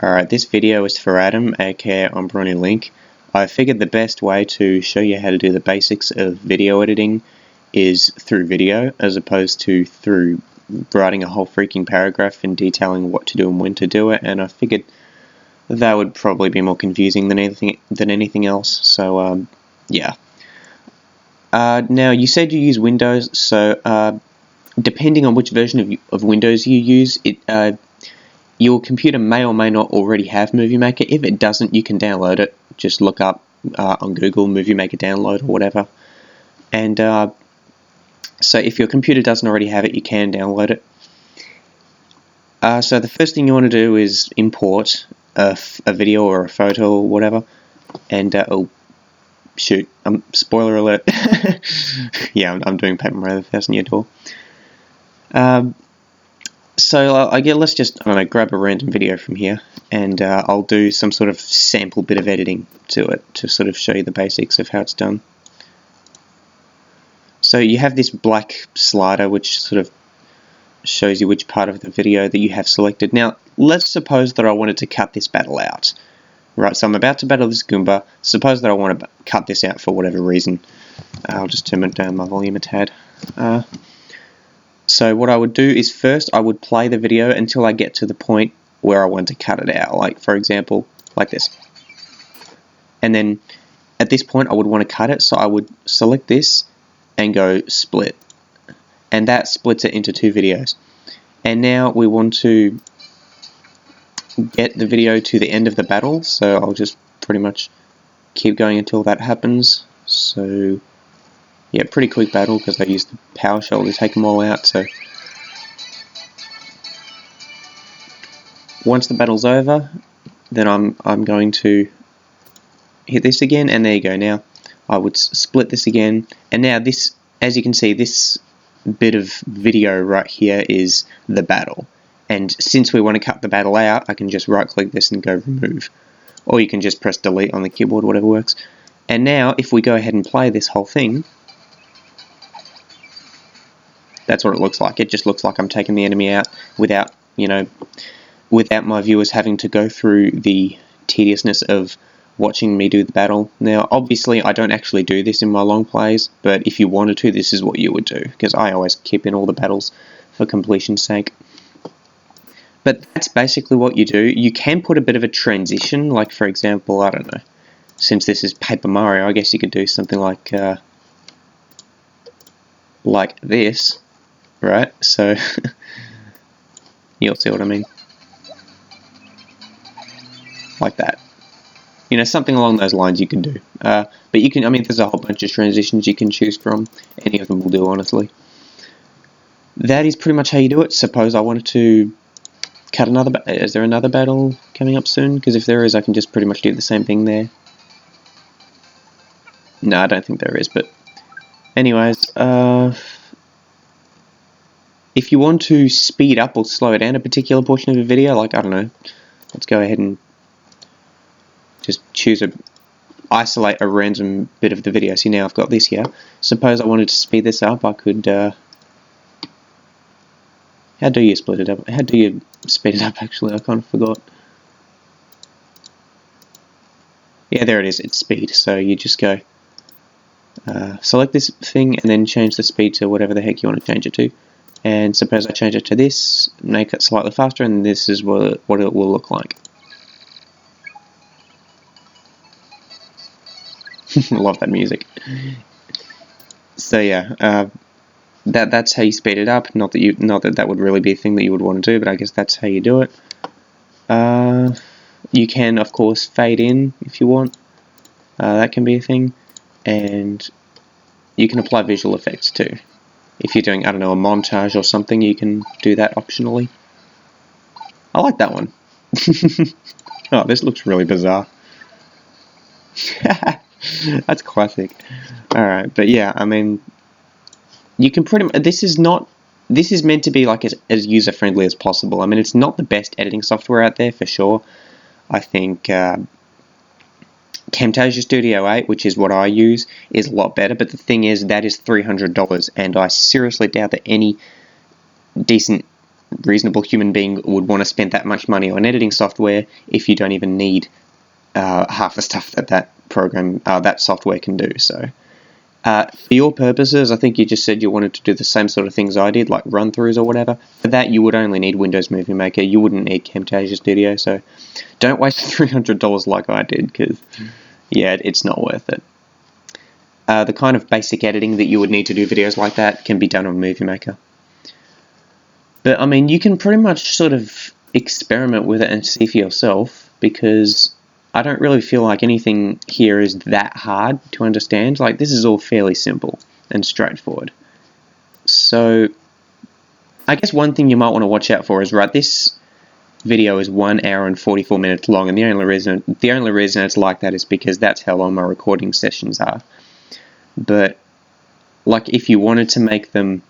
Alright, this video is for Adam, aka OmbronnyLink. I figured the best way to show you how to do the basics of video editing is through video, as opposed to through writing a whole freaking paragraph and detailing what to do and when to do it, and I figured that would probably be more confusing than anything else, so yeah. Now, you said you use Windows, so depending on which version of Windows you use, your computer may or may not already have Movie Maker. If it doesn't, you can download it. Just look up on Google Movie Maker download or whatever. And so if your computer doesn't already have it, you can download it. So the first thing you want to do is import a video or a photo or whatever. And oh shoot! Spoiler alert. Yeah, I'm doing Paper Mario: The 1,000-Year Door. So let's just, I don't know, grab a random video from here, and I'll do some sort of sample bit of editing to it to sort of show you the basics of how it's done. So you have this black slider which sort of shows you which part of the video that you have selected. Now, let's suppose that I wanted to cut this battle out. Right, so I'm about to battle this Goomba. Suppose that I want to cut this out for whatever reason. I'll just turn down my volume a tad. So what I would do is first I would play the video until I get to the point where I want to cut it out, like for example, like this. And then at this point I would want to cut it, so I would select this and go split. And that splits it into two videos. And now we want to get the video to the end of the battle, so I'll just pretty much keep going until that happens. So yeah, pretty quick battle because I used the PowerShell to take them all out. So once the battle's over, then I'm going to hit this again, and there you go. Now I would split this again, and now this, as you can see, this bit of video right here is the battle. And since we want to cut the battle out, I can just right click this and go remove, or you can just press delete on the keyboard, whatever works. And now if we go ahead and play this whole thing, that's what it looks like. It just looks like I'm taking the enemy out without, without my viewers having to go through the tediousness of watching me do the battle. Now, obviously, I don't actually do this in my long plays, but if you wanted to, this is what you would do, because I always keep in all the battles for completion's sake. But that's basically what you do. You can put a bit of a transition, like for example, I don't know, since this is Paper Mario, I guess you could do something like this. Right, so you'll see what I mean, like that. Something along those lines you can do. But you can, there's a whole bunch of transitions you can choose from. Any of them will do, honestly. That is pretty much how you do it. Suppose I wanted to cut another. Is there another battle coming up soon? Because if there is, I can just pretty much do the same thing there. No, I don't think there is. But anyways, if you want to speed up or slow down a particular portion of a video, like, I don't know, let's go ahead and just isolate a random bit of the video. See, now I've got this here. Suppose I wanted to speed this up, I could, how do you split it up? How do you speed it up, actually? I kind of forgot. Yeah, there it is, it's speed. So you just go, select this thing and then change the speed to whatever the heck you want to change it to. And suppose I change it to this, make it slightly faster, and this is what it will look like. Love that music. So yeah, that's how you speed it up. Not that that would really be a thing that you would want to do, but I guess that's how you do it. You can, of course, fade in if you want. That can be a thing, and you can apply visual effects too. If you're doing, I don't know, a montage or something, you can do that optionally. I like that one. Oh, this looks really bizarre. That's classic. Alright, but yeah, you can pretty much, this is meant to be like as user-friendly as possible. It's not the best editing software out there, for sure. I think Camtasia Studio 8, which is what I use, is a lot better, but the thing is, that is $300, and I seriously doubt that any decent reasonable human being would want to spend that much money on editing software if you don't even need half the stuff that that software can do. So for your purposes, I think you just said you wanted to do the same sort of things I did, like run-throughs or whatever. For that, you would only need Windows Movie Maker. You wouldn't need Camtasia Studio, so don't waste $300 like I did, because, yeah, it's not worth it. The kind of basic editing that you would need to do videos like that can be done on Movie Maker. But, I mean, you can pretty much sort of experiment with it and see for yourself, because I don't really feel like anything here is that hard to understand. Like, this is all fairly simple and straightforward. So, I guess one thing you might want to watch out for is, right, this video is 1 hour and 44 minutes long, and the only reason it's like that is because that's how long my recording sessions are. But, like, if you wanted to make them,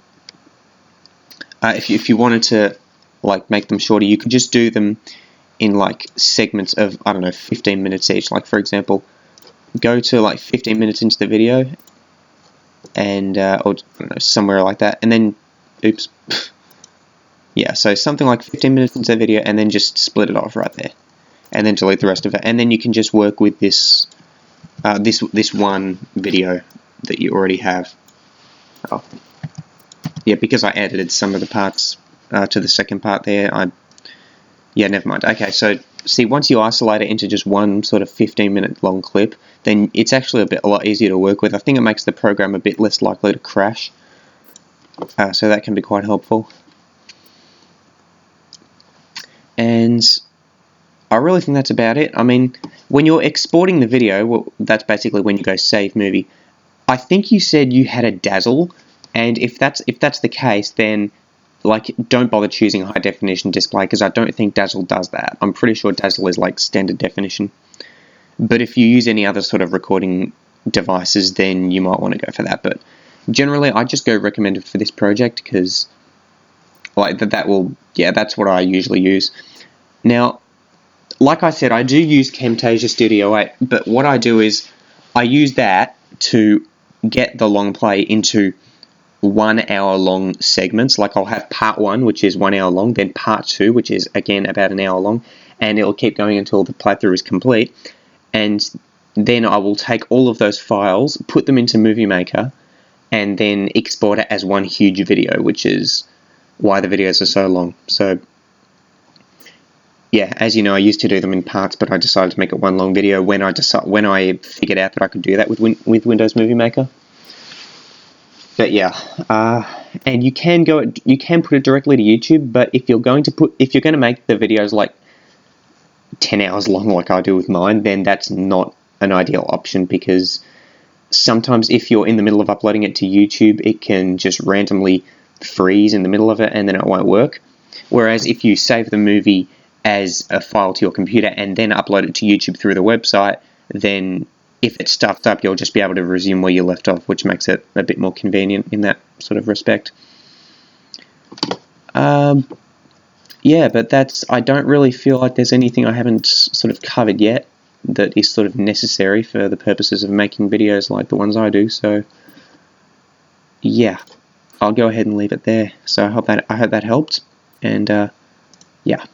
if you wanted to, like, make them shorter, you could just do them in like segments of, I don't know, 15 minutes each. Like, for example, go to like 15 minutes into the video and or I don't know, somewhere like that, and then oops yeah, so something like 15 minutes into the video, and then just split it off right there, and then delete the rest of it, and then you can just work with this this one video that you already have. Oh yeah, because I edited some of the parts to the second part there, yeah, never mind. Okay, so see, once you isolate it into just one sort of 15-minute long clip, then it's actually a lot easier to work with. I think it makes the program a bit less likely to crash, so that can be quite helpful. And I really think that's about it. I mean, when you're exporting the video, well, that's basically when you go save movie. I think you said you had a Dazzle, and if that's the case, then like, don't bother choosing a high definition display, because I don't think Dazzle does that. I'm pretty sure Dazzle is like standard definition. But if you use any other sort of recording devices, then you might want to go for that. But generally, I just go recommended for this project, because like that's what I usually use. Now, like I said, I do use Camtasia Studio 8, but what I do is I use that to get the long play into 1 hour long segments. Like, I'll have part 1, which is 1 hour long, then part 2, which is again about an hour long, and it'll keep going until the playthrough is complete. And then I will take all of those files, put them into Movie Maker, and then export it as one huge video, which is why the videos are so long. So yeah, as you know, I used to do them in parts, but I decided to make it one long video when I figured out that I could do that with Windows Movie Maker. But yeah, and you can put it directly to YouTube. But if you're going to make the videos like 10 hours long, like I do with mine, then that's not an ideal option, because sometimes if you're in the middle of uploading it to YouTube, it can just randomly freeze in the middle of it, and then it won't work. Whereas if you save the movie as a file to your computer and then upload it to YouTube through the website, then if it's stuffed up, you'll just be able to resume where you left off, which makes it a bit more convenient in that sort of respect. Yeah, but I don't really feel like there's anything I haven't sort of covered yet that is sort of necessary for the purposes of making videos like the ones I do. So yeah, I'll go ahead and leave it there. So I hope that helped, and yeah.